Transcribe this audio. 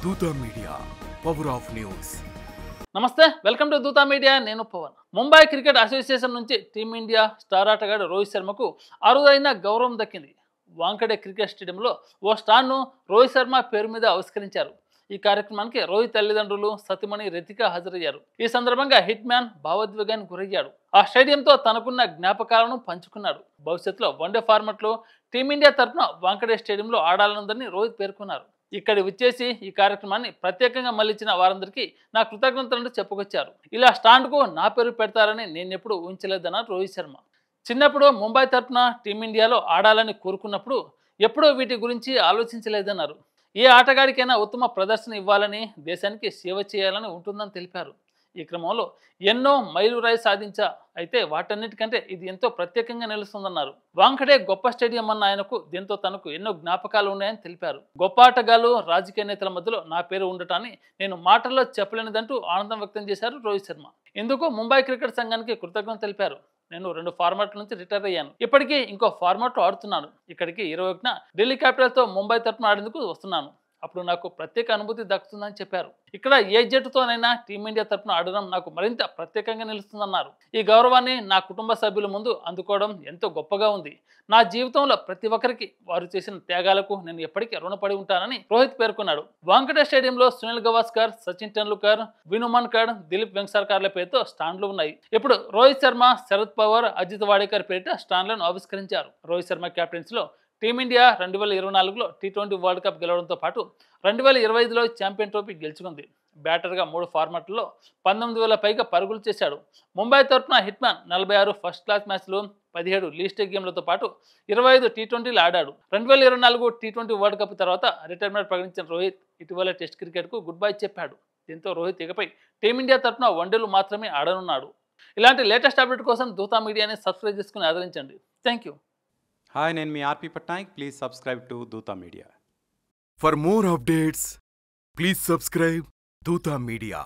Dootha media power of news. నమస్తే, welcome to Dootha media. నేను Pawan. Mumbai cricket association నుంచి టీమిండియా స్టార్ ఆటగాడు రోహిత్ శర్మకు అరుదైన గౌరవం దక్కింది. వాంఖడే క్రికెట్ స్టేడియంలో ఓ స్టాండ్ను రోహిత్ శర్మ పేరు మీద ఆవిష్కరించారు. ఈ కార్యక్రమానికి రోహిత్ తల్లిదండ్రులు సతీమణి రితిక హాజరయ్యారు. ఈ సందర్భంగా హిట్ మ్యాన్ భావోద్వేగానికి గురయ్యాడు. ఆ స్టేడియంతో తనకున్న జ్ఞాపకాలను పంచుకున్నాడు. భవిష్యత్తులో వన్డే ఫార్మాట్లో టీమిండియా తరఫున వాంఖడే స్టేడియంలో ఆడాలనుందని రోహిత్ పేర్కొన్నారు. ఇక్కడ విచ్చేసి ఈ కార్యక్రమాన్ని ప్రత్యేకంగా మళ్ళించిన వారందరికీ నా కృతజ్ఞతలను చెప్పుకొచ్చారు. ఇలా స్టాండ్కు నా పేరు పెడతారని నేనెప్పుడు ఊహించలేదన్నారు రోహిత్ శర్మ. చిన్నప్పుడు ముంబై తరఫున టీమిండియాలో ఆడాలని కోరుకున్నప్పుడు ఎప్పుడూ వీటి గురించి ఆలోచించలేదన్నారు. ఏ ఆటగాడికైనా ఉత్తమ ప్రదర్శన ఇవ్వాలని, దేశానికి సేవ చేయాలని ఉంటుందని తెలిపారు. ఈ క్రమంలో ఎన్నో మైలురాయి సాధించా, అయితే వాటన్నిటికంటే ఇది ఎంతో ప్రత్యేకంగా నిలుస్తుందన్నారు. వాంఖడే గొప్ప స్టేడియం అన్న ఆయనకు దీంతో తనకు ఎన్నో జ్ఞాపకాలు ఉన్నాయని తెలిపారు. గొప్ప ఆటగాళ్లు, రాజకీయ నేతల మధ్యలో నా పేరు ఉండటాన్ని నేను మాటల్లో చెప్పలేనిదంటూ ఆనందం వ్యక్తం చేశారు రోహిత్ శర్మ. ఇందుకు ముంబై క్రికెట్ సంఘానికి కృతజ్ఞత తెలిపారు. నేను 2 ఫార్మాట్ల నుంచి రిటైర్ అయ్యాను. ఇప్పటికీ ఇంకో ఫార్మాట్ ఆడుతున్నాను. ఇక్కడికి 21న ఢిల్లీ క్యాపిటల్తో ముంబై తరఫున ఆడేందుకు వస్తున్నాను. అప్పుడు నాకు ప్రత్యేక అనుభూతి దక్కుతుందని చెప్పారు. ఇక్కడ ఏ జట్టుతోనైనా టీమిండియా తరఫున ఆడడం నాకు మరింత ప్రత్యేకంగా నిలుస్తుందన్నారు. ఈ గౌరవాన్ని నా కుటుంబ సభ్యుల ముందు అందుకోవడం ఎంతో గొప్పగా ఉంది. నా జీవితంలో ప్రతి ఒక్కరికి వారు చేసిన త్యాగాలకు నేను ఎప్పటికీ రుణపడి ఉంటానని రోహిత్ పేర్కొన్నాడు. వాంఖడే స్టేడియంలో సునీల్ గవాస్కర్, సచిన్ టెండూల్కర్, విను మన్కడ్, దిలీప్ వెంకసర్కార్ల పేరుతో స్టాండ్లు ఉన్నాయి. ఇప్పుడు రోహిత్ శర్మ, శరద్ పవార్, అజిత్ వాడేకర్ పేరిట స్టాండ్లను ఆవిష్కరించారు. రోహిత్ శర్మ కెప్టెన్సీలో టీమిండియా 2024లో టీ20 వరల్డ్ కప్ గెలవడంతో పాటు 2025లో ఛాంపియన్ ట్రోఫీ గెలుచుకుంది. బ్యాటర్గా 3 ఫార్మాట్లలో 19,000 పైగా పరుగులు చేశాడు. ముంబై తరఫున హిట్ మ్యాన్ 46 ఫస్ట్ క్లాస్ మ్యాచ్లు, 17 లీస్ట్ గేమ్లతో పాటు 25 టీ20లు ఆడాడు. 2024 టీ20 వరల్డ్ కప్ తర్వాత రిటైర్మెంట్ ప్రకటించిన రోహిత్ ఇటీవల టెస్ట్ క్రికెట్కు గుడ్ బై చెప్పాడు. దీంతో రోహిత్ ఇకపై టీమిండియా తరఫున వన్డేలు మాత్రమే ఆడనున్నాడు. ఇలాంటి లేటెస్ట్ అప్డేట్ కోసం దూతా మీడియాని సబ్స్క్రైబ్ చేసుకుని ఆదరించండి. Thank you. హాయ్, నేను మీ RP Patnaik. Please subscribe to Dootha media. For more updates please subscribe Dootha media.